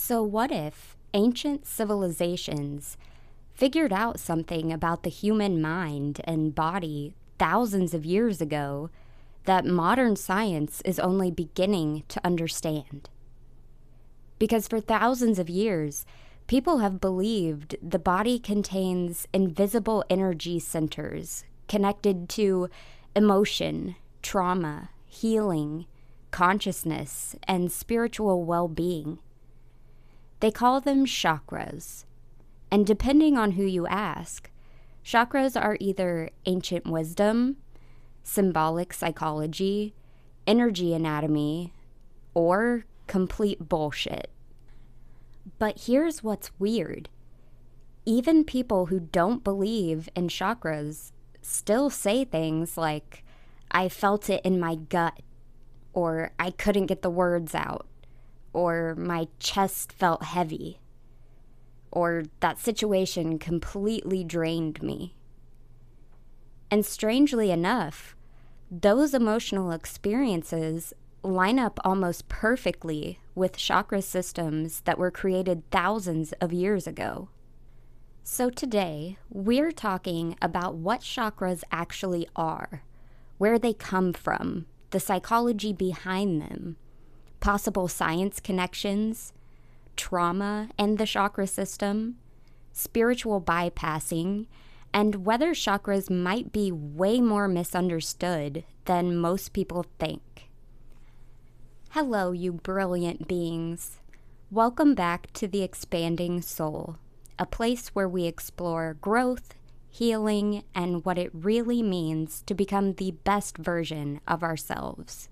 So what if ancient civilizations figured out something about the human mind and body thousands of years ago that modern science is only beginning to understand? Because for thousands of years, people have believed the body contains invisible energy centers connected to emotion, trauma, healing, consciousness, and spiritual well-being. They call them chakras. And depending on who you ask, chakras are either ancient wisdom, symbolic psychology, energy anatomy, or complete bullshit. But here's what's weird. Even people who don't believe in chakras still say things like, "I felt it in my gut," or "I couldn't get the words out," or "my chest felt heavy," or "that situation completely drained me." And strangely enough, those emotional experiences line up almost perfectly with chakra systems that were created thousands of years ago. So today, we're talking about what chakras actually are, where they come from, the psychology behind them, possible science connections, trauma and the chakra system, spiritual bypassing, and whether chakras might be way more misunderstood than most people think. Hello, you brilliant beings. Welcome back to The Expanding Soul, a place where we explore growth, healing, and what it really means to become the best version of ourselves.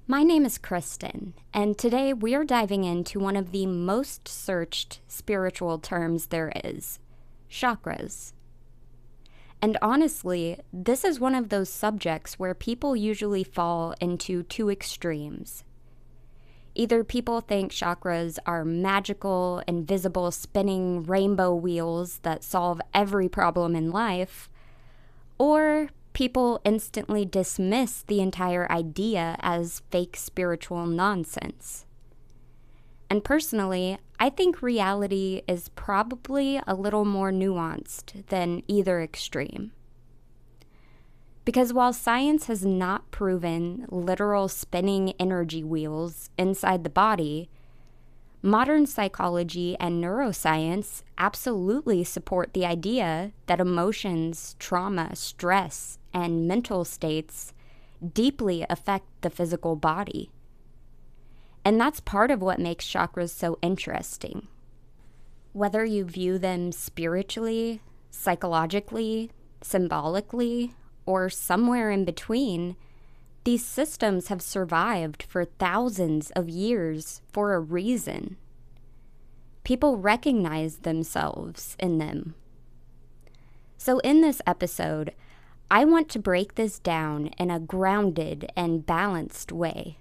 My name is Kristen, and today we are diving into one of the most searched spiritual terms there is, chakras. And honestly, this is one of those subjects where people usually fall into two extremes. Either people think chakras are magical, invisible, spinning rainbow wheels that solve every problem in life, or people instantly dismiss the entire idea as fake spiritual nonsense. And personally, I think reality is probably a little more nuanced than either extreme. Because while science has not proven literal spinning energy wheels inside the body, modern psychology and neuroscience absolutely support the idea that emotions, trauma, stress, and mental states deeply affect the physical body. And that's part of what makes chakras so interesting. Whether you view them spiritually, psychologically, symbolically, or somewhere in between, these systems have survived for thousands of years for a reason. People recognize themselves in them. So in this episode, I want to break this down in a grounded and balanced way.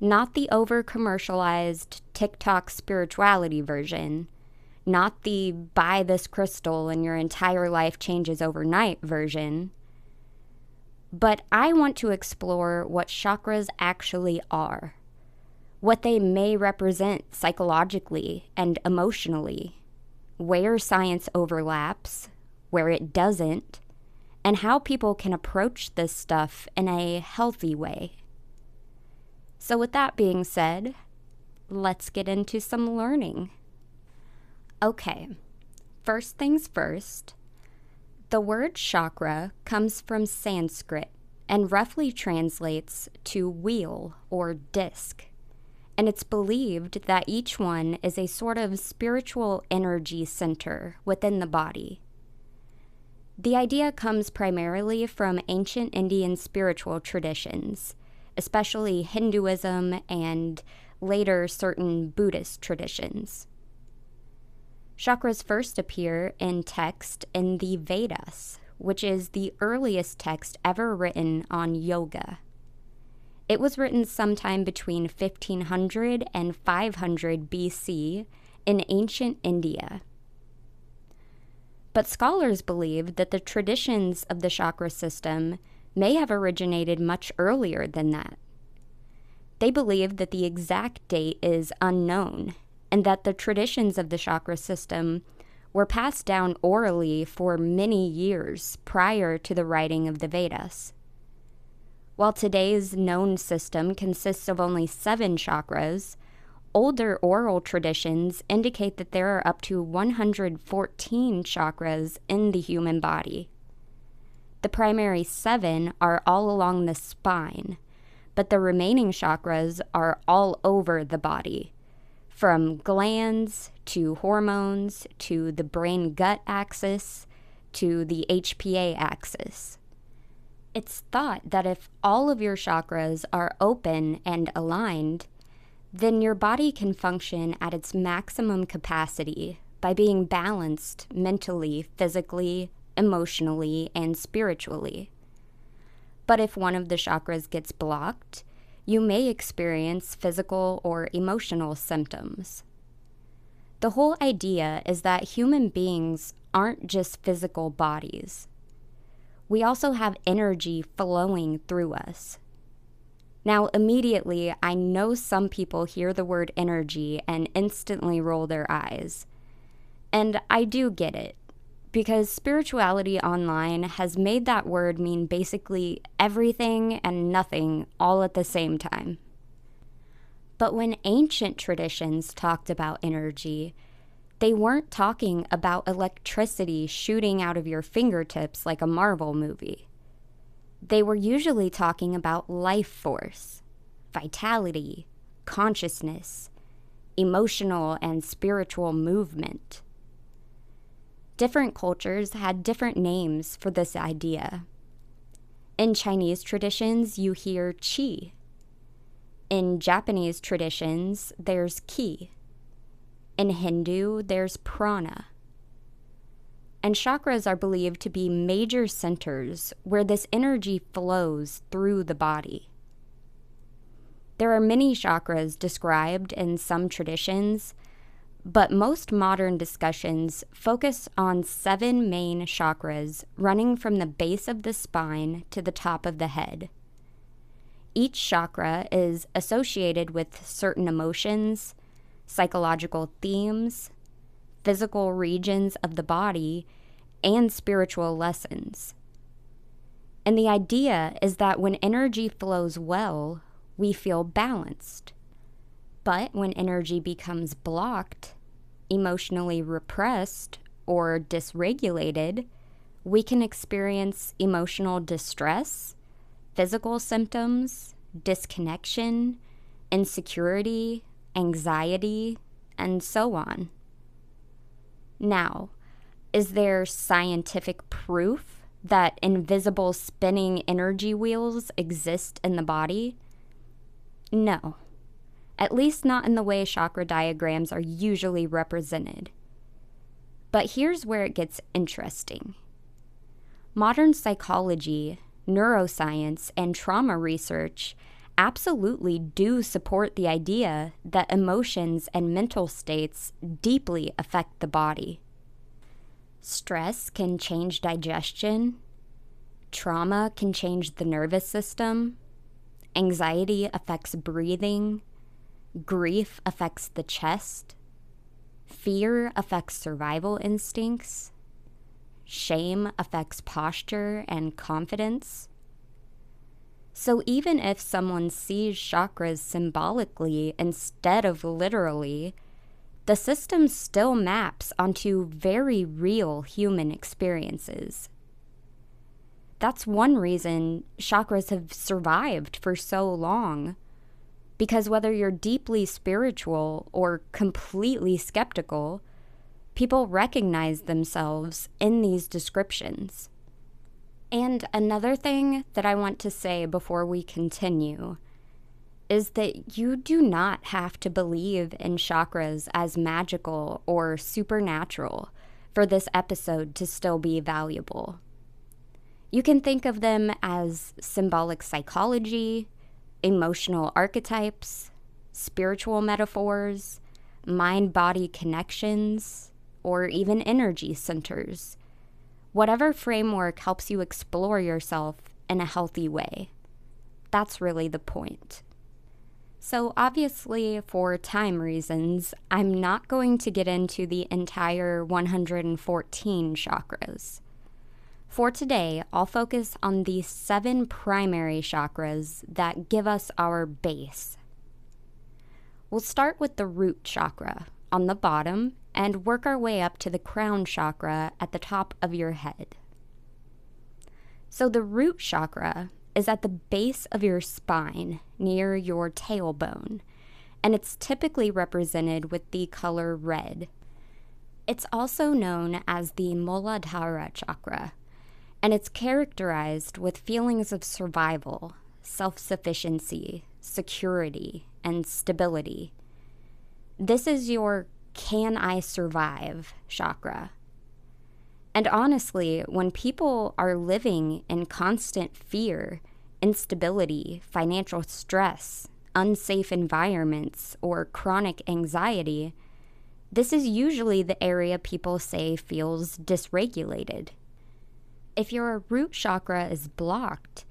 Not the over-commercialized TikTok spirituality version, not the buy this crystal and your entire life changes overnight version, but I want to explore what chakras actually are, what they may represent psychologically and emotionally, where science overlaps, where it doesn't, and how people can approach this stuff in a healthy way. So with that being said, let's get into some learning. Okay, first things first. The word chakra comes from Sanskrit and roughly translates to wheel or disc, and it's believed that each one is a sort of spiritual energy center within the body. The idea comes primarily from ancient Indian spiritual traditions, especially Hinduism and later certain Buddhist traditions. Chakras first appear in text in the Vedas, which is the earliest text ever written on yoga. It was written sometime between 1500 and 500 BC in ancient India. But scholars believe that the traditions of the chakra system may have originated much earlier than that. They believe that the exact date is unknown, and that the traditions of the chakra system were passed down orally for many years prior to the writing of the Vedas. While today's known system consists of only 7 chakras, older oral traditions indicate that there are up to 114 chakras in the human body. The primary 7 are all along the spine, but the remaining chakras are all over the body, from glands to hormones to the brain-gut axis to the HPA axis. It's thought that if all of your chakras are open and aligned, then your body can function at its maximum capacity by being balanced mentally, physically, emotionally, and spiritually. But if one of the chakras gets blocked, you may experience physical or emotional symptoms. The whole idea is that human beings aren't just physical bodies. We also have energy flowing through us. Now, immediately, I know some people hear the word energy and instantly roll their eyes. And I do get it, because spirituality online has made that word mean basically everything and nothing all at the same time. But when ancient traditions talked about energy, they weren't talking about electricity shooting out of your fingertips like a Marvel movie. They were usually talking about life force, vitality, consciousness, emotional and spiritual movement. Different cultures had different names for this idea. In Chinese traditions, you hear qi. In Japanese traditions, there's ki. In Hindu, there's prana. And chakras are believed to be major centers where this energy flows through the body. There are many chakras described in some traditions, but most modern discussions focus on 7 main chakras running from the base of the spine to the top of the head. Each chakra is associated with certain emotions, psychological themes, physical regions of the body, and spiritual lessons. And the idea is that when energy flows well, we feel balanced. But when energy becomes blocked, emotionally repressed, or dysregulated, we can experience emotional distress, physical symptoms, disconnection, insecurity, anxiety, and so on. Now, is there scientific proof that invisible spinning energy wheels exist in the body? No, at least not in the way chakra diagrams are usually represented. But here's where it gets interesting. Modern psychology, neuroscience, and trauma research absolutely do support the idea that emotions and mental states deeply affect the body. Stress can change digestion. Trauma can change the nervous system. Anxiety affects breathing. Grief affects the chest. Fear affects survival instincts. Shame affects posture and confidence. So even if someone sees chakras symbolically instead of literally, the system still maps onto very real human experiences. That's one reason chakras have survived for so long, because whether you're deeply spiritual or completely skeptical, people recognize themselves in these descriptions. And another thing that I want to say before we continue is that you do not have to believe in chakras as magical or supernatural for this episode to still be valuable. You can think of them as symbolic psychology, emotional archetypes, spiritual metaphors, mind-body connections, or even energy centers. Whatever framework helps you explore yourself in a healthy way. That's really the point. So obviously, for time reasons, I'm not going to get into the entire 114 chakras. For today, I'll focus on the 7 primary chakras that give us our base. We'll start with the root chakra on the bottom and work our way up to the crown chakra at the top of your head. So the root chakra is at the base of your spine, near your tailbone, and it's typically represented with the color red. It's also known as the Muladhara chakra, and it's characterized with feelings of survival, self-sufficiency, security, and stability. This is your "can I survive" chakra. And honestly, when people are living in constant fear, instability, financial stress, unsafe environments, or chronic anxiety, this is usually the area people say feels dysregulated. If your root chakra is blocked,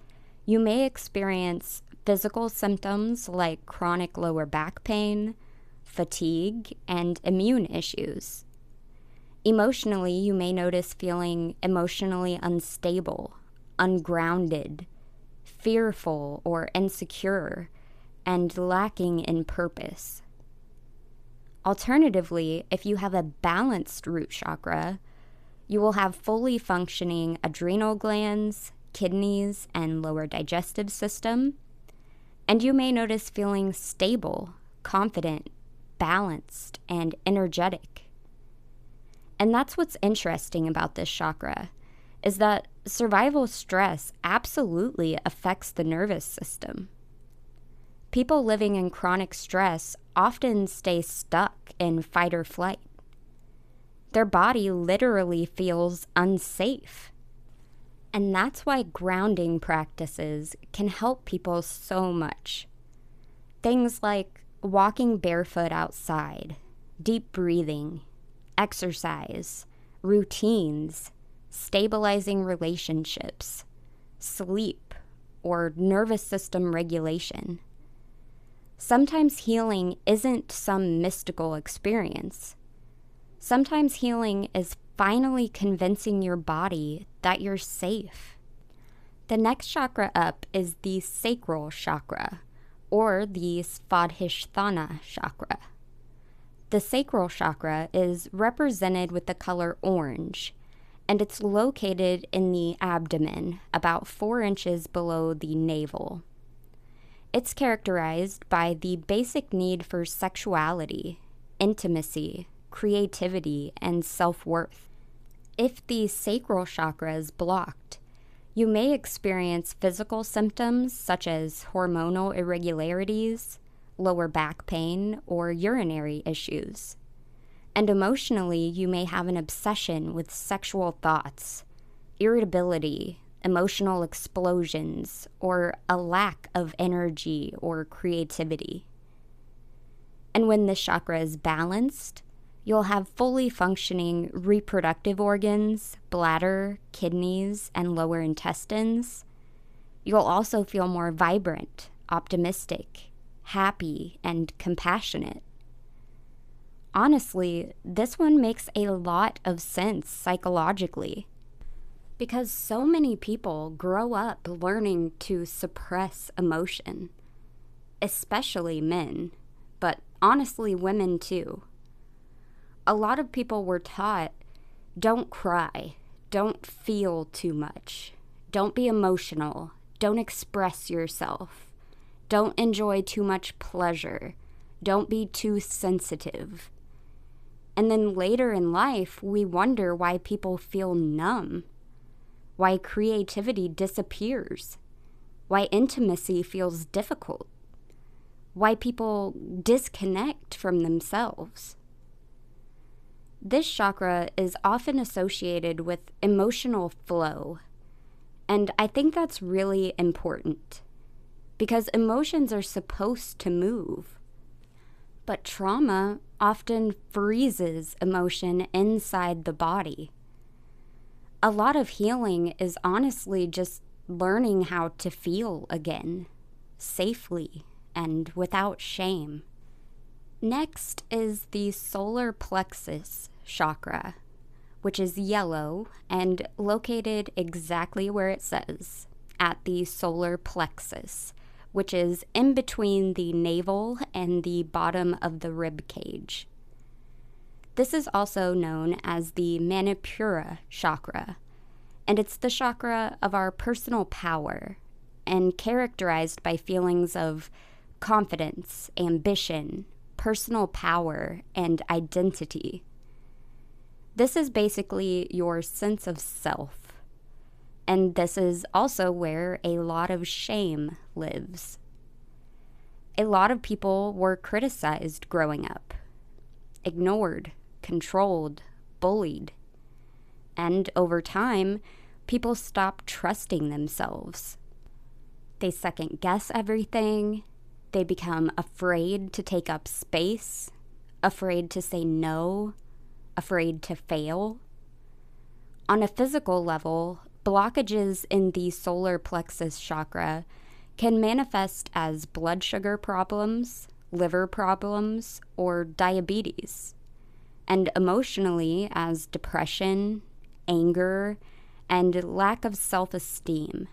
you may experience physical symptoms like chronic lower back pain, fatigue, and immune issues. Emotionally, you may notice feeling emotionally unstable, ungrounded, fearful or insecure, and lacking in purpose. Alternatively, if you have a balanced root chakra, you will have fully functioning adrenal glands, kidneys, and lower digestive system, and you may notice feeling stable, confident, balanced, and energetic. And that's what's interesting about this chakra, is that survival stress absolutely affects the nervous system. People living in chronic stress often stay stuck in fight or flight. Their body literally feels unsafe. And that's why grounding practices can help people so much. Things like walking barefoot outside, deep breathing, exercise, routines, stabilizing relationships, sleep, or nervous system regulation. Sometimes healing isn't some mystical experience. Sometimes healing is finally convincing your body that you're safe. The next chakra up is the sacral chakra, or the Svadhisthana chakra. The sacral chakra is represented with the color orange, and it's located in the abdomen, about 4 inches below the navel. It's characterized by the basic need for sexuality, intimacy, creativity, and self-worth. If the sacral chakra is blocked, you may experience physical symptoms such as hormonal irregularities, lower back pain, or urinary issues. And emotionally, you may have an obsession with sexual thoughts, irritability, emotional explosions, or a lack of energy or creativity. And when this chakra is balanced, you'll have fully functioning reproductive organs, bladder, kidneys, and lower intestines. You'll also feel more vibrant, optimistic, happy, and compassionate. Honestly, this one makes a lot of sense psychologically, because so many people grow up learning to suppress emotion, especially men, but honestly women too. A lot of people were taught, don't cry, don't feel too much, don't be emotional, don't express yourself, don't enjoy too much pleasure, don't be too sensitive. And then later in life, we wonder why people feel numb, why creativity disappears, why intimacy feels difficult, why people disconnect from themselves. This chakra is often associated with emotional flow, and I think that's really important, because emotions are supposed to move. But trauma often freezes emotion inside the body. A lot of healing is honestly just learning how to feel again, safely and without shame. Next is the solar plexus chakra, which is yellow and located exactly where it says, at the solar plexus, which is in between the navel and the bottom of the rib cage. This is also known as the Manipura chakra, and it's the chakra of our personal power and characterized by feelings of confidence, ambition, personal power, and identity. This is basically your sense of self, and this is also where a lot of shame lives. A lot of people were criticized growing up, ignored, controlled, bullied, and over time, people stopped trusting themselves. They second-guess everything. They become afraid to take up space, afraid to say no, afraid to fail. On a physical level, blockages in the solar plexus chakra can manifest as blood sugar problems, liver problems, or diabetes, and emotionally as depression, anger, and lack of self-esteem.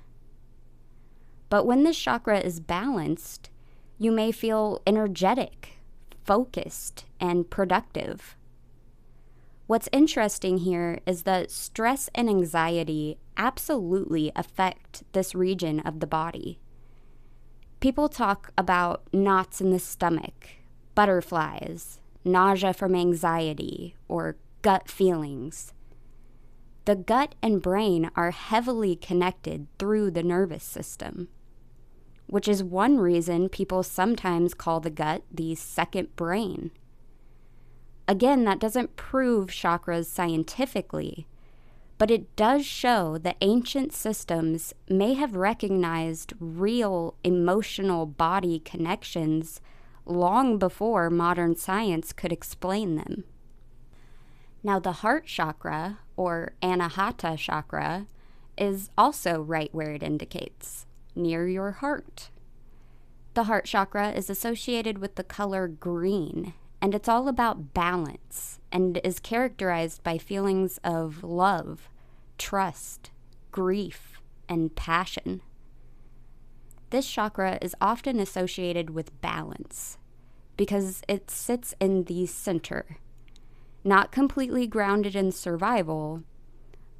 But when this chakra is balanced, you may feel energetic, focused, and productive. What's interesting here is that stress and anxiety absolutely affect this region of the body. People talk about knots in the stomach, butterflies, nausea from anxiety, or gut feelings. The gut and brain are heavily connected through the nervous system, which is one reason people sometimes call the gut the second brain. Again, that doesn't prove chakras scientifically, but it does show that ancient systems may have recognized real emotional body connections long before modern science could explain them. Now, the heart chakra, or anahata chakra, is also right where it indicates, near your heart. The heart chakra is associated with the color green, and it's all about balance and is characterized by feelings of love, trust, grief, and passion. This chakra is often associated with balance because it sits in the center, not completely grounded in survival,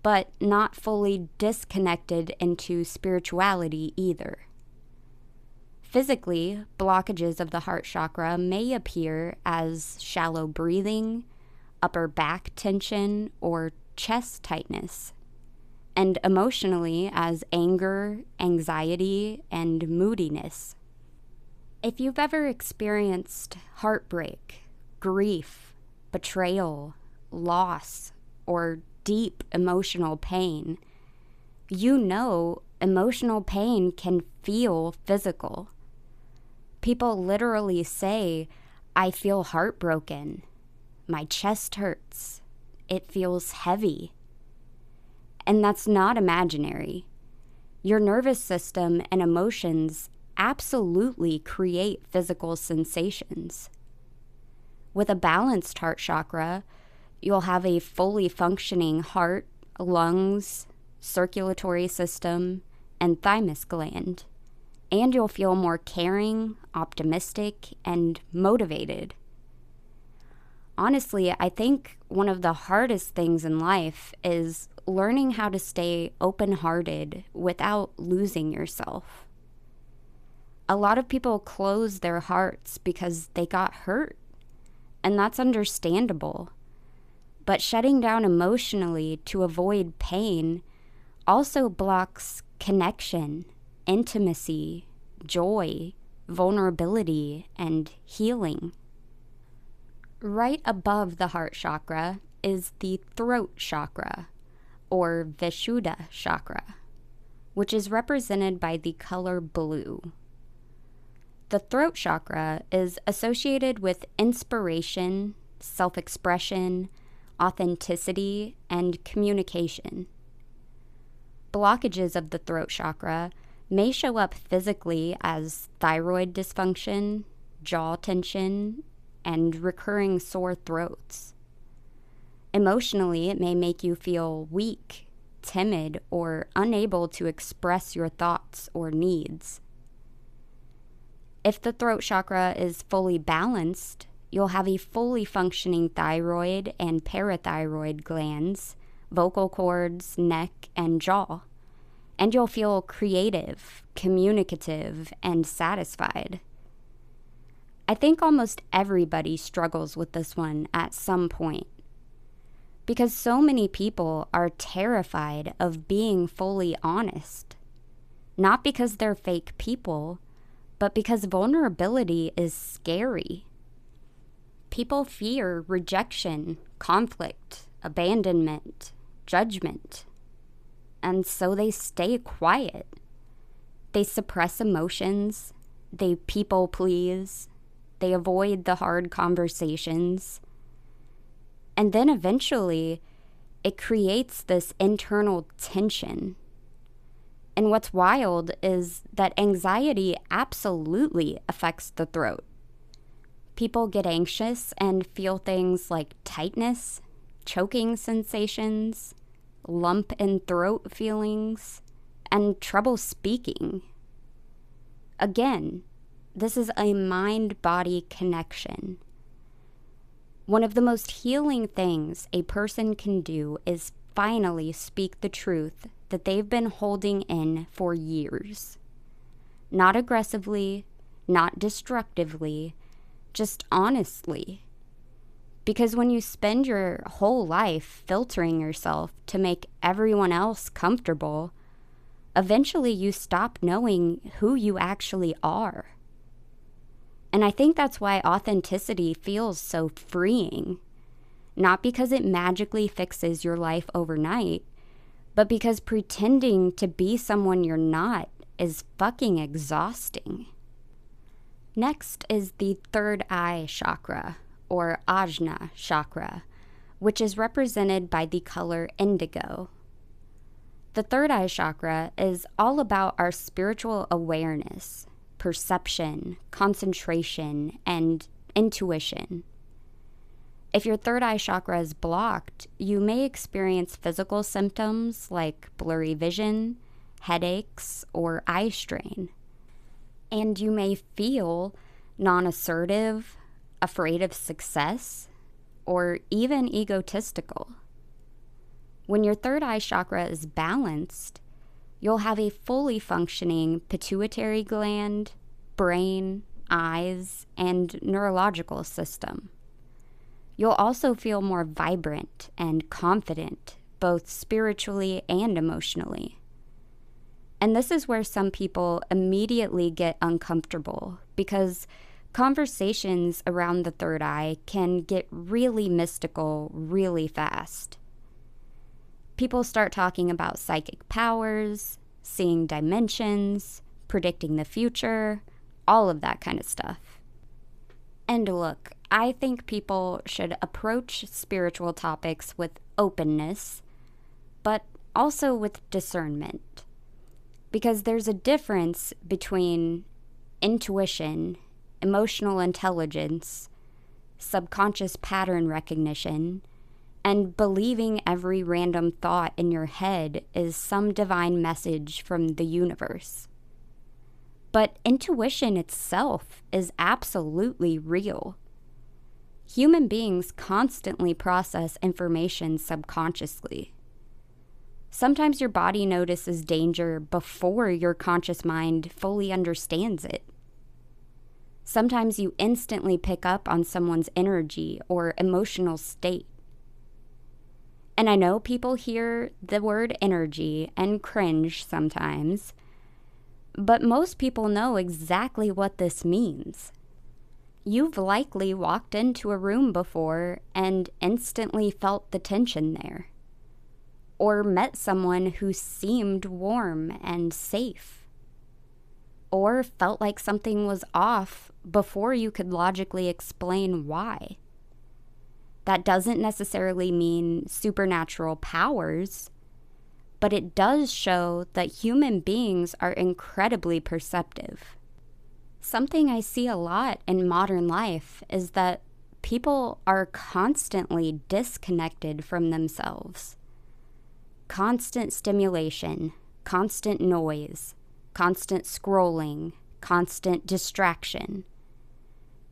but not fully disconnected into spirituality either. Physically, blockages of the heart chakra may appear as shallow breathing, upper back tension, or chest tightness, and emotionally as anger, anxiety, and moodiness. If you've ever experienced heartbreak, grief, betrayal, loss, or deep emotional pain, you know emotional pain can feel physical. People literally say, "I feel heartbroken. My chest hurts. It feels heavy." And that's not imaginary. Your nervous system and emotions absolutely create physical sensations. With a balanced heart chakra, you'll have a fully functioning heart, lungs, circulatory system, and thymus gland. And you'll feel more caring, optimistic, and motivated. Honestly, I think one of the hardest things in life is learning how to stay open-hearted without losing yourself. A lot of people close their hearts because they got hurt, and that's understandable. But shutting down emotionally to avoid pain also blocks connection, intimacy, joy, vulnerability, and healing. Right above the heart chakra is the throat chakra, or Vishuddha chakra, which is represented by the color blue. The throat chakra is associated with inspiration, self-expression, authenticity, and communication. Blockages of the throat chakra may show up physically as thyroid dysfunction, jaw tension, and recurring sore throats. Emotionally, it may make you feel weak, timid, or unable to express your thoughts or needs. If the throat chakra is fully balanced, you'll have a fully functioning thyroid and parathyroid glands, vocal cords, neck, and jaw. And you'll feel creative, communicative, and satisfied. I think almost everybody struggles with this one at some point, because so many people are terrified of being fully honest. Not because they're fake people, but because vulnerability is scary. People fear rejection, conflict, abandonment, judgment. And so they stay quiet. They suppress emotions. They people please. They avoid the hard conversations. And then eventually, it creates this internal tension. And what's wild is that anxiety absolutely affects the throat. People get anxious and feel things like tightness, choking sensations, lump in throat feelings, and trouble speaking. Again, this is a mind-body connection. One of the most healing things a person can do is finally speak the truth that they've been holding in for years. Not aggressively, not destructively, just honestly. Because when you spend your whole life filtering yourself to make everyone else comfortable, eventually you stop knowing who you actually are. And I think that's why authenticity feels so freeing. Not because it magically fixes your life overnight, but because pretending to be someone you're not is fucking exhausting. Next is the third eye chakra, or Ajna chakra, which is represented by the color indigo. The third eye chakra is all about our spiritual awareness, perception, concentration, and intuition. If your third eye chakra is blocked, you may experience physical symptoms like blurry vision, headaches, or eye strain. And you may feel non-assertive, afraid of success, or even egotistical. When your third eye chakra is balanced, you'll have a fully functioning pituitary gland, brain, eyes, and neurological system. You'll also feel more vibrant and confident, both spiritually and emotionally. And this is where some people immediately get uncomfortable because conversations around the third eye can get really mystical really fast. People start talking about psychic powers, seeing dimensions, predicting the future, all of that kind of stuff. And look, I think people should approach spiritual topics with openness, but also with discernment. Because there's a difference between intuition, emotional intelligence, subconscious pattern recognition, and believing every random thought in your head is some divine message from the universe. But intuition itself is absolutely real. Human beings constantly process information subconsciously. Sometimes your body notices danger before your conscious mind fully understands it. Sometimes you instantly pick up on someone's energy or emotional state. And I know people hear the word energy and cringe sometimes, but most people know exactly what this means. You've likely walked into a room before and instantly felt the tension there. Or met someone who seemed warm and safe. Or felt like something was off before you could logically explain why. That doesn't necessarily mean supernatural powers, but it does show that human beings are incredibly perceptive. Something I see a lot in modern life is that people are constantly disconnected from themselves. Constant stimulation, constant noise, constant scrolling, constant distraction.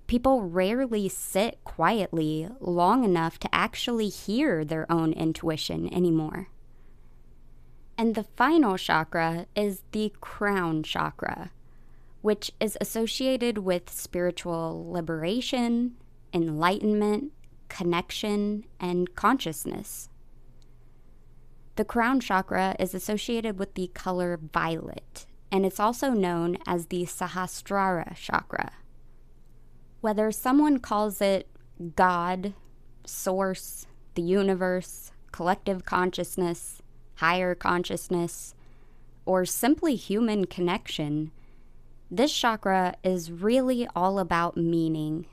People rarely sit quietly long enough to actually hear their own intuition anymore. And the final chakra is the crown chakra, which is associated with spiritual liberation, enlightenment, connection, and consciousness. The crown chakra is associated with the color violet, and it's also known as the Sahasrara chakra. Whether someone calls it God, source, the universe, collective consciousness, higher consciousness, or simply human connection, this chakra is really all about meaning.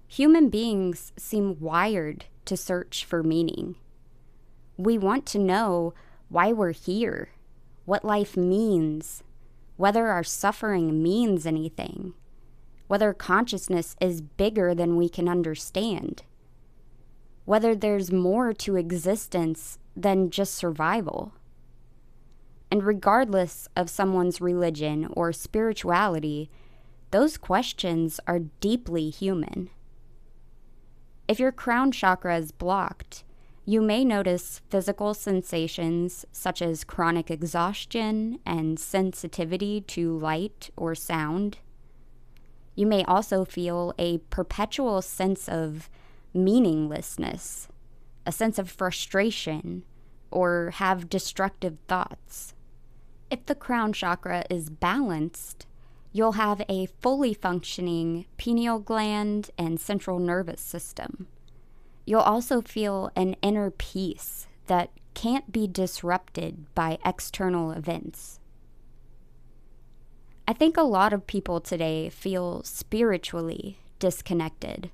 Human beings seem wired to search for meaning. We want to know why we're here, what life means, whether our suffering means anything, whether consciousness is bigger than we can understand, whether there's more to existence than just survival. And regardless of someone's religion or spirituality, those questions are deeply human. If your crown chakra is blocked, you may notice physical sensations such as chronic exhaustion and sensitivity to light or sound. You may also feel a perpetual sense of meaninglessness, a sense of frustration, or have destructive thoughts. If the crown chakra is balanced, you'll have a fully functioning pineal gland and central nervous system. You'll also feel an inner peace that can't be disrupted by external events. I think a lot of people today feel spiritually disconnected.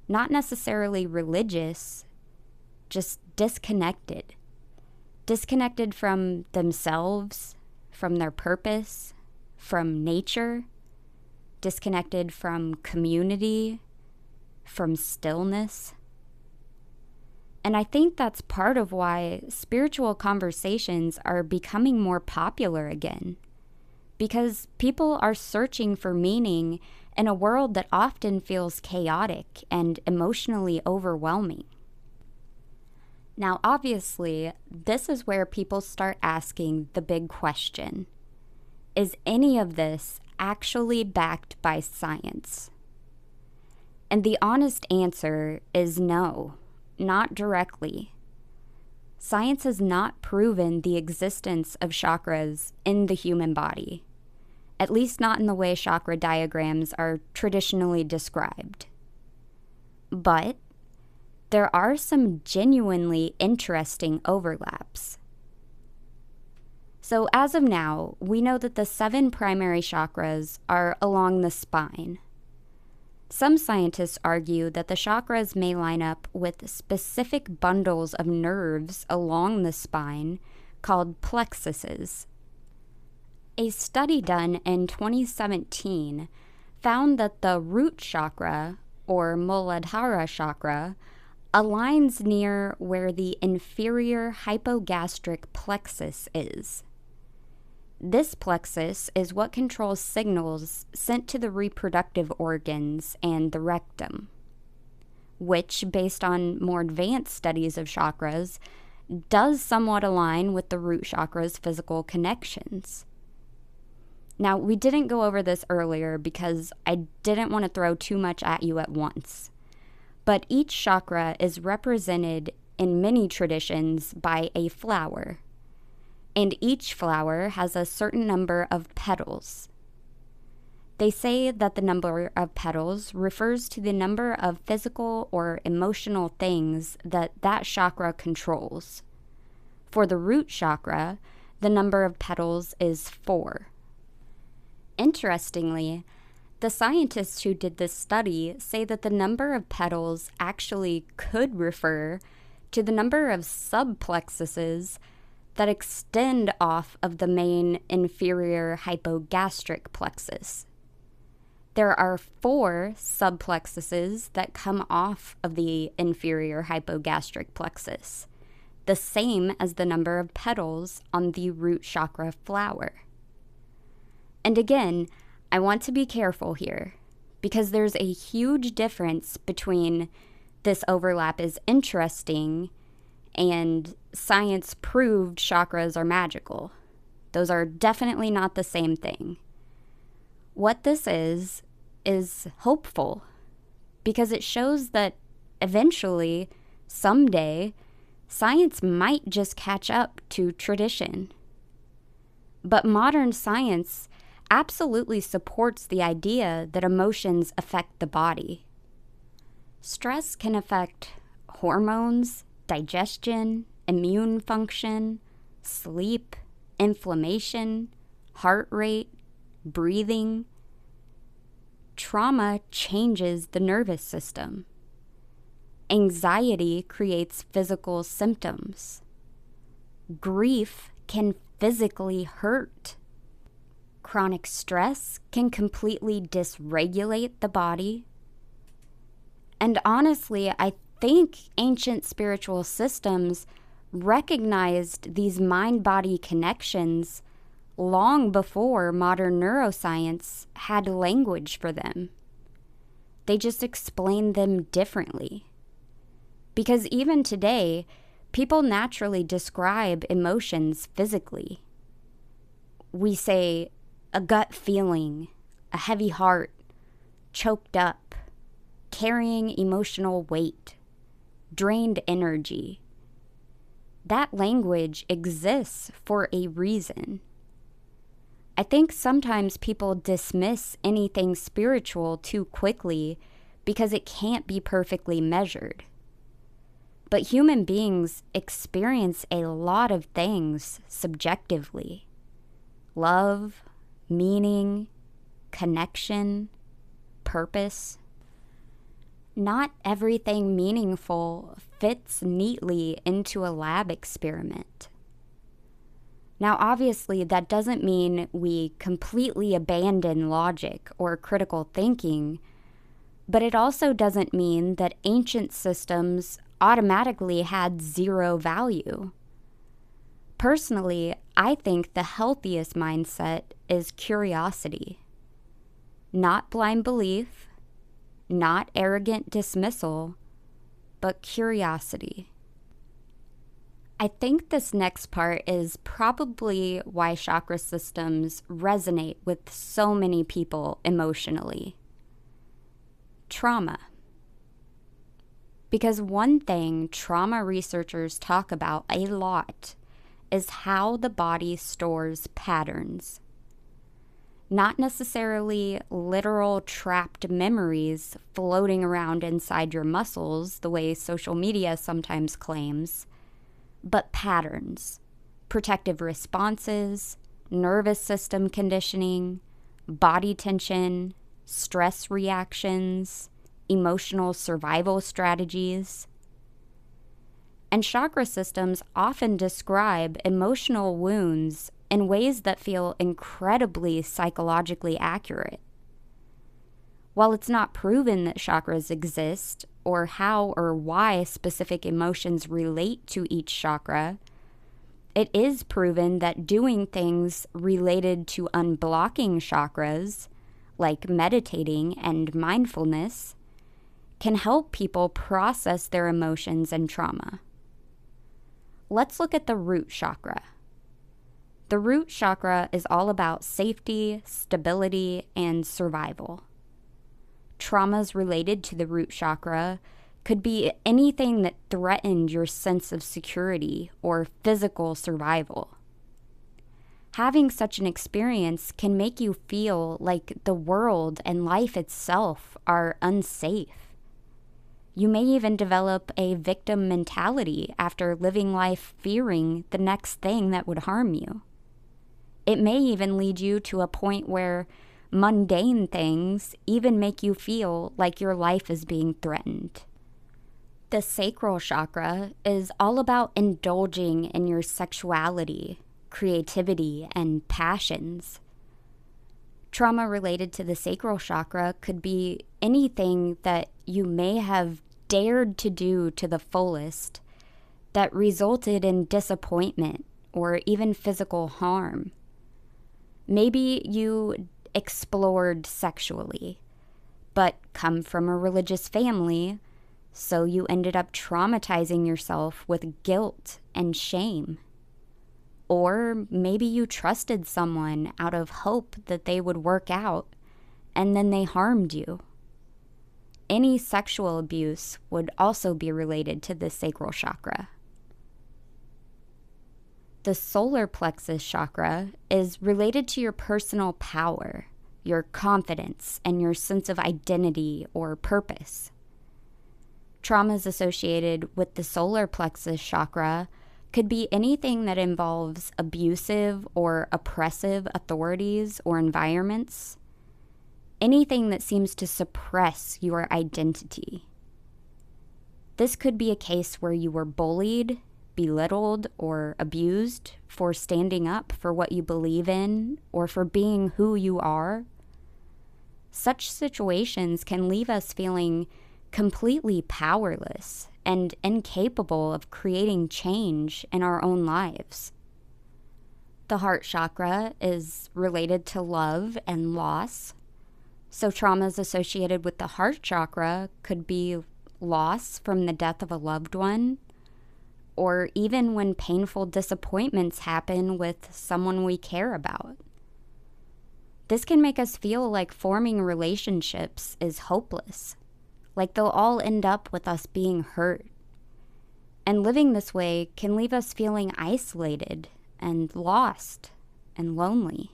Not necessarily religious, just disconnected. Disconnected from themselves, from their purpose, from nature, disconnected from community, from stillness. And I think that's part of why spiritual conversations are becoming more popular again. Because people are searching for meaning in a world that often feels chaotic and emotionally overwhelming. Now, obviously, this is where people start asking the big question. Is any of this actually backed by science? And the honest answer is no, not directly. Science has not proven the existence of chakras in the human body, at least not in the way chakra diagrams are traditionally described. But there are some genuinely interesting overlaps. So as of now, we know that the 7 primary chakras are along the spine. Some scientists argue that the chakras may line up with specific bundles of nerves along the spine called plexuses. A study done in 2017 found that the root chakra, or Muladhara chakra, aligns near where the inferior hypogastric plexus is. This plexus is what controls signals sent to the reproductive organs and the rectum, which, based on more advanced studies of chakras, does somewhat align with the root chakra's physical connections. Now, we didn't go over this earlier because I didn't want to throw too much at you at once. But each chakra is represented in many traditions by a flower, and each flower has a certain number of petals. They say that the number of petals refers to the number of physical or emotional things that chakra controls. For the root chakra, the number of petals is 4. Interestingly, the scientists who did this study say that the number of petals actually could refer to the number of subplexuses that extend off of the main inferior hypogastric plexus. There are 4 subplexuses that come off of the inferior hypogastric plexus, the same as the number of petals on the root chakra flower. And again, I want to be careful here, because there's a huge difference between this overlap is interesting and science-proved chakras are magical. Those are definitely not the same thing. What this is hopeful, because it shows that eventually, someday, science might just catch up to tradition. But modern science absolutely supports the idea that emotions affect the body. Stress can affect hormones, digestion, immune function, sleep, inflammation, heart rate, breathing. Trauma changes the nervous system. Anxiety creates physical symptoms. Grief can physically hurt. Chronic stress can completely dysregulate the body. And honestly, I think ancient spiritual systems recognized these mind-body connections long before modern neuroscience had language for them. They just explained them differently. Because even today, people naturally describe emotions physically. We say a gut feeling, a heavy heart, choked up, carrying emotional weight, drained energy. That language exists for a reason. I think sometimes people dismiss anything spiritual too quickly because it can't be perfectly measured. But human beings experience a lot of things subjectively. Love, meaning, connection, purpose. Not everything meaningful fits neatly into a lab experiment. Now, obviously, that doesn't mean we completely abandon logic or critical thinking, but it also doesn't mean that ancient systems automatically had zero value. Personally, I think the healthiest mindset is curiosity. Not blind belief, not arrogant dismissal, but curiosity. I think this next part is probably why chakra systems resonate with so many people emotionally. Trauma. Because one thing trauma researchers talk about a lot is how the body stores patterns. Not necessarily literal trapped memories floating around inside your muscles the way social media sometimes claims, but patterns, protective responses, nervous system conditioning, body tension, stress reactions, emotional survival strategies. And chakra systems often describe emotional wounds in ways that feel incredibly psychologically accurate. While it's not proven that chakras exist, or how or why specific emotions relate to each chakra, it is proven that doing things related to unblocking chakras, like meditating and mindfulness, can help people process their emotions and trauma. Let's look at the root chakra. The root chakra is all about safety, stability, and survival. Traumas related to the root chakra could be anything that threatened your sense of security or physical survival. Having such an experience can make you feel like the world and life itself are unsafe. You may even develop a victim mentality after living life fearing the next thing that would harm you. It may even lead you to a point where mundane things even make you feel like your life is being threatened. The sacral chakra is all about indulging in your sexuality, creativity, and passions. Trauma related to the sacral chakra could be anything that you may have dared to do to the fullest that resulted in disappointment or even physical harm. Maybe you explored sexually, but come from a religious family, so you ended up traumatizing yourself with guilt and shame. Or maybe you trusted someone out of hope that they would work out, and then they harmed you. Any sexual abuse would also be related to the sacral chakra. The solar plexus chakra is related to your personal power, your confidence, and your sense of identity or purpose. Traumas associated with the solar plexus chakra could be anything that involves abusive or oppressive authorities or environments, anything that seems to suppress your identity. This could be a case where you were bullied, belittled, or abused for standing up for what you believe in or for being who you are. Such situations can leave us feeling completely powerless and incapable of creating change in our own lives. The heart chakra is related to love and loss. So traumas associated with the heart chakra could be loss from the death of a loved one, or even when painful disappointments happen with someone we care about. This can make us feel like forming relationships is hopeless, like they'll all end up with us being hurt. And living this way can leave us feeling isolated and lost and lonely.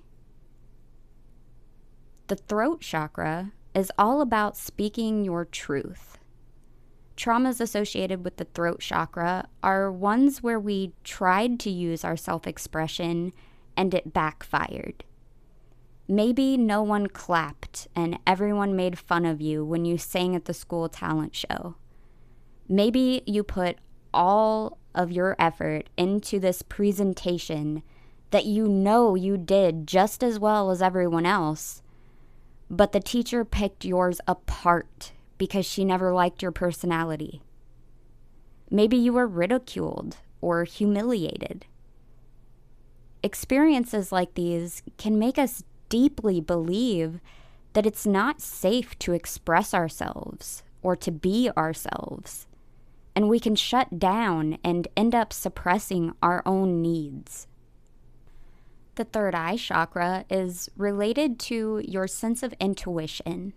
The throat chakra is all about speaking your truth. Traumas associated with the throat chakra are ones where we tried to use our self-expression and it backfired. Maybe no one clapped and everyone made fun of you when you sang at the school talent show. Maybe you put all of your effort into this presentation that you know you did just as well as everyone else, but the teacher picked yours apart because she never liked your personality. Maybe you were ridiculed or humiliated. Experiences like these can make us deeply believe that it's not safe to express ourselves or to be ourselves, and we can shut down and end up suppressing our own needs. The third eye chakra is related to your sense of intuition.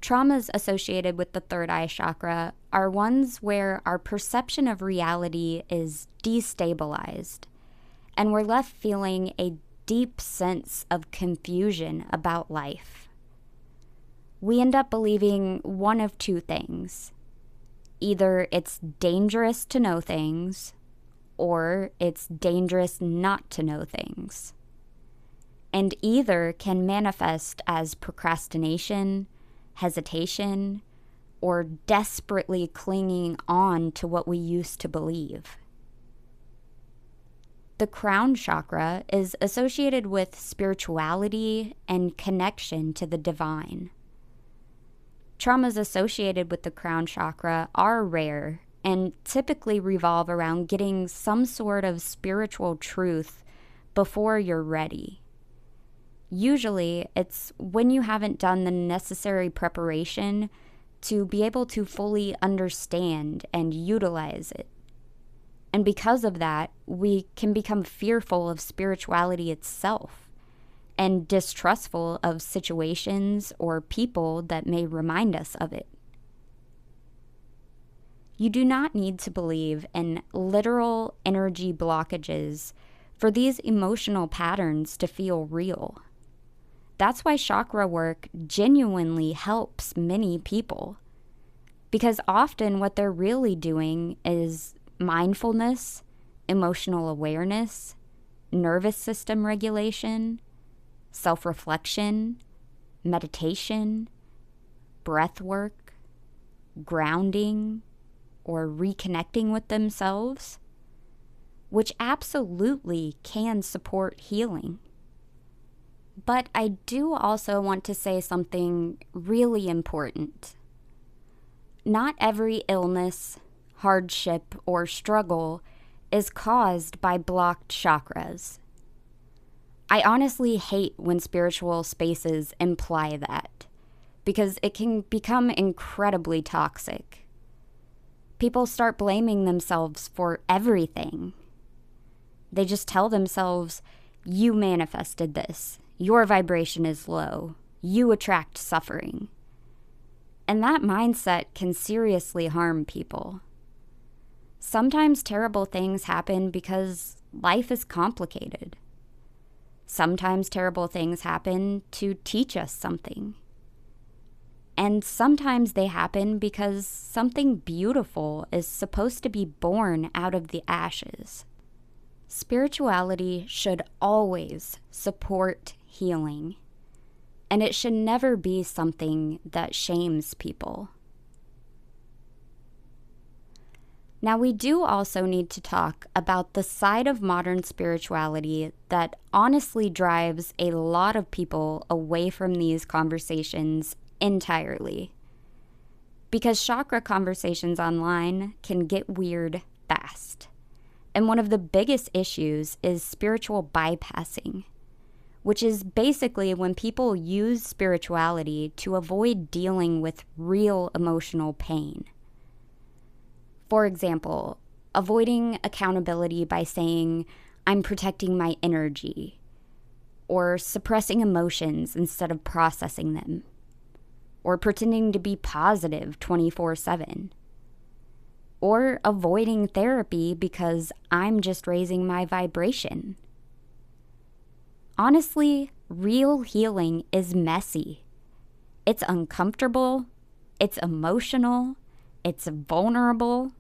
Traumas associated with the third eye chakra are ones where our perception of reality is destabilized, and we're left feeling a deep sense of confusion about life. We end up believing one of two things. Either it's dangerous to know things, or it's dangerous not to know things. And either can manifest as procrastination, hesitation, or desperately clinging on to what we used to believe. The crown chakra is associated with spirituality and connection to the divine. Traumas associated with the crown chakra are rare and typically revolve around getting some sort of spiritual truth before you're ready. Usually, it's when you haven't done the necessary preparation to be able to fully understand and utilize it. And because of that, we can become fearful of spirituality itself and distrustful of situations or people that may remind us of it. You do not need to believe in literal energy blockages for these emotional patterns to feel real. That's why chakra work genuinely helps many people, because often what they're really doing is mindfulness, emotional awareness, nervous system regulation, self-reflection, meditation, breath work, grounding, or reconnecting with themselves, which absolutely can support healing. But I do also want to say something really important. Not every illness, hardship, or struggle is caused by blocked chakras. I honestly hate when spiritual spaces imply that, because it can become incredibly toxic. People start blaming themselves for everything. They just tell themselves, you manifested this, your vibration is low, you attract suffering. And that mindset can seriously harm people. Sometimes terrible things happen because life is complicated. Sometimes terrible things happen to teach us something. And sometimes they happen because something beautiful is supposed to be born out of the ashes. Spirituality should always support healing, and it should never be something that shames people. Now, we do also need to talk about the side of modern spirituality that honestly drives a lot of people away from these conversations entirely. Because chakra conversations online can get weird fast. And one of the biggest issues is spiritual bypassing, which is basically when people use spirituality to avoid dealing with real emotional pain. For example, avoiding accountability by saying, I'm protecting my energy, or suppressing emotions instead of processing them, or pretending to be positive 24/7, or avoiding therapy because I'm just raising my vibration. Honestly, real healing is messy. It's uncomfortable, it's emotional, it's vulnerable.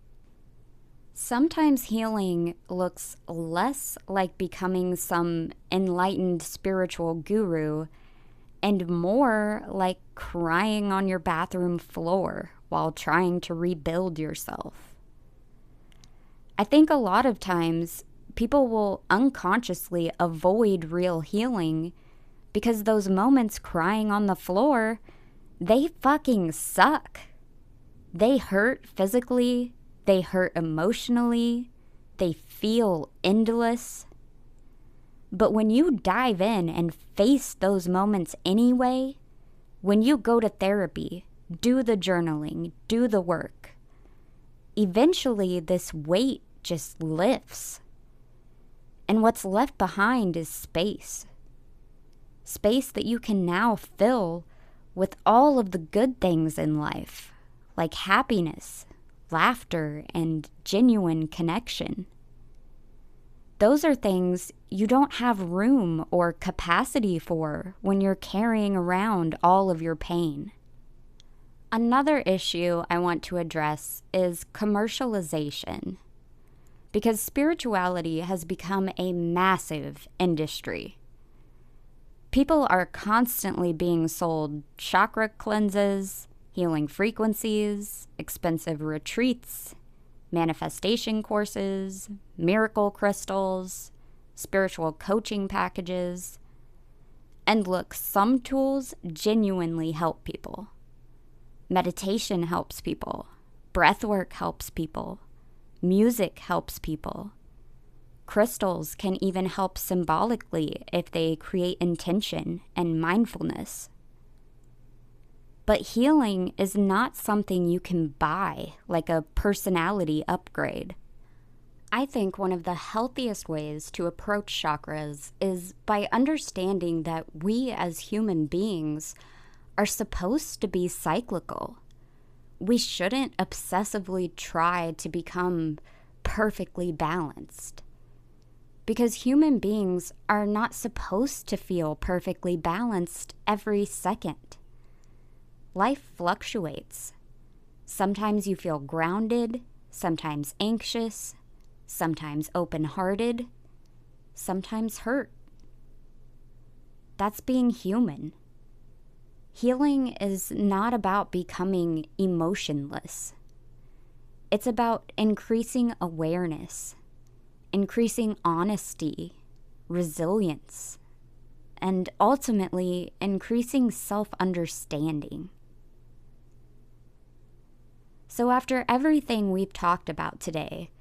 Sometimes healing looks less like becoming some enlightened spiritual guru and more like crying on your bathroom floor while trying to rebuild yourself. I think a lot of times people will unconsciously avoid real healing because those moments crying on the floor, they fucking suck. They hurt physically, they hurt emotionally, they feel endless. But when you dive in and face those moments anyway, when you go to therapy, do the journaling, do the work, eventually this weight just lifts. And what's left behind is space. Space that you can now fill with all of the good things in life, like happiness, laughter, and genuine connection. Those are things you don't have room or capacity for when you're carrying around all of your pain. Another issue I want to address is commercialization, because spirituality has become a massive industry. People are constantly being sold chakra cleanses, healing frequencies, expensive retreats, manifestation courses, miracle crystals, spiritual coaching packages. And look, some tools genuinely help people. Meditation helps people. Breathwork helps people. Music helps people. Crystals can even help symbolically if they create intention and mindfulness. But healing is not something you can buy like a personality upgrade. I think one of the healthiest ways to approach chakras is by understanding that we as human beings are supposed to be cyclical. We shouldn't obsessively try to become perfectly balanced, because human beings are not supposed to feel perfectly balanced every second. Life fluctuates. Sometimes you feel grounded, sometimes anxious, sometimes open-hearted, sometimes hurt. That's being human. Healing is not about becoming emotionless. It's about increasing awareness, increasing honesty, resilience, and ultimately increasing self-understanding. So after everything we've talked about today,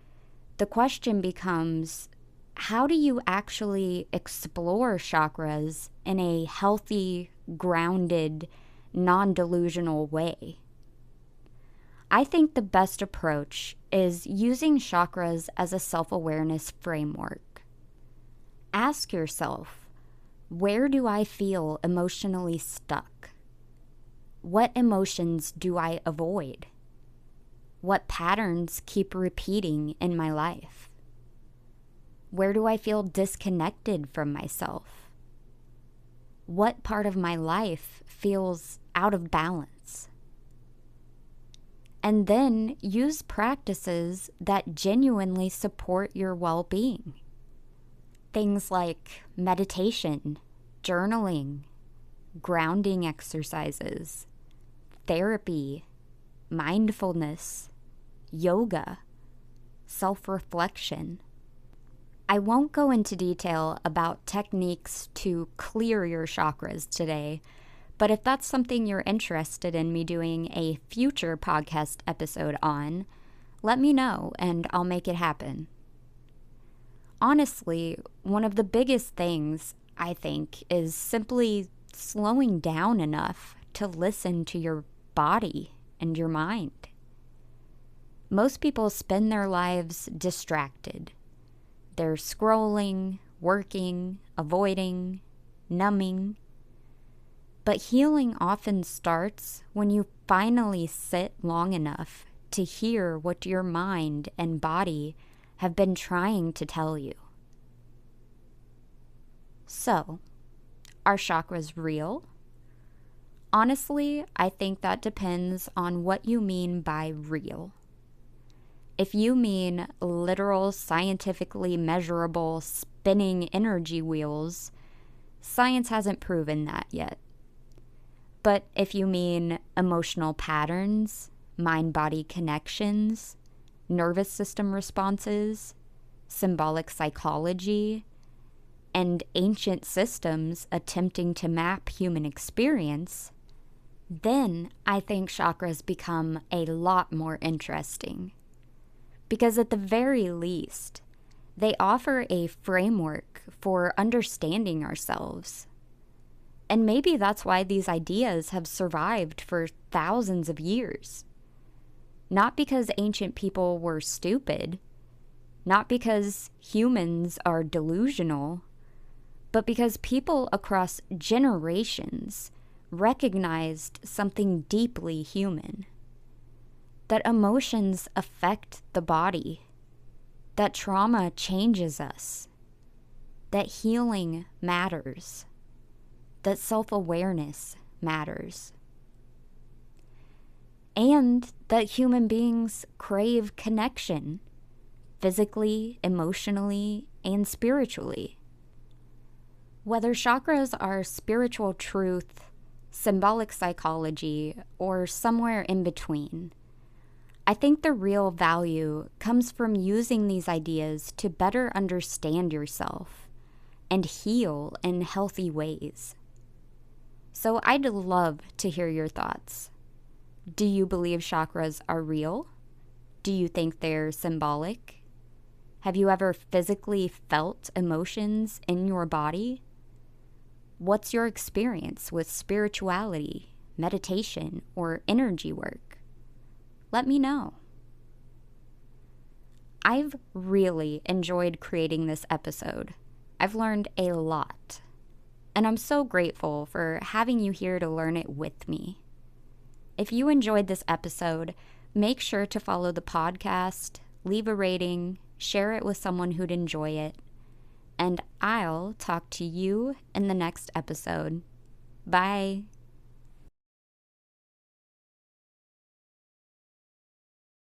the question becomes, how do you actually explore chakras in a healthy, grounded, non-delusional way? I think the best approach is using chakras as a self-awareness framework. Ask yourself, where do I feel emotionally stuck? What emotions do I avoid? What patterns keep repeating in my life? Where do I feel disconnected from myself? What part of my life feels out of balance? And then use practices that genuinely support your well-being. Things like meditation, journaling, grounding exercises, therapy, mindfulness, yoga, self-reflection. I won't go into detail about techniques to clear your chakras today, but if that's something you're interested in me doing a future podcast episode on, let me know and I'll make it happen. Honestly, one of the biggest things, I think, is simply slowing down enough to listen to your body and your mind. Most people spend their lives distracted. They're scrolling, working, avoiding, numbing. But healing often starts when you finally sit long enough to hear what your mind and body have been trying to tell you. So, are chakras real? Honestly, I think that depends on what you mean by real. If you mean literal, scientifically measurable, spinning energy wheels, science hasn't proven that yet. But if you mean emotional patterns, mind-body connections, nervous system responses, symbolic psychology, and ancient systems attempting to map human experience, then I think chakras become a lot more interesting. Because at the very least, they offer a framework for understanding ourselves. And maybe that's why these ideas have survived for thousands of years. Not because ancient people were stupid, not because humans are delusional, but because people across generations recognized something deeply human. That emotions affect the body, that trauma changes us, that healing matters, that self-awareness matters, and that human beings crave connection, physically, emotionally, and spiritually. Whether chakras are spiritual truth, symbolic psychology, or somewhere in between, I think the real value comes from using these ideas to better understand yourself and heal in healthy ways. So I'd love to hear your thoughts. Do you believe chakras are real? Do you think they're symbolic? Have you ever physically felt emotions in your body? What's your experience with spirituality, meditation, or energy work? Let me know. I've really enjoyed creating this episode. I've learned a lot, and I'm so grateful for having you here to learn it with me. If you enjoyed this episode, make sure to follow the podcast, leave a rating, share it with someone who'd enjoy it, and I'll talk to you in the next episode. Bye.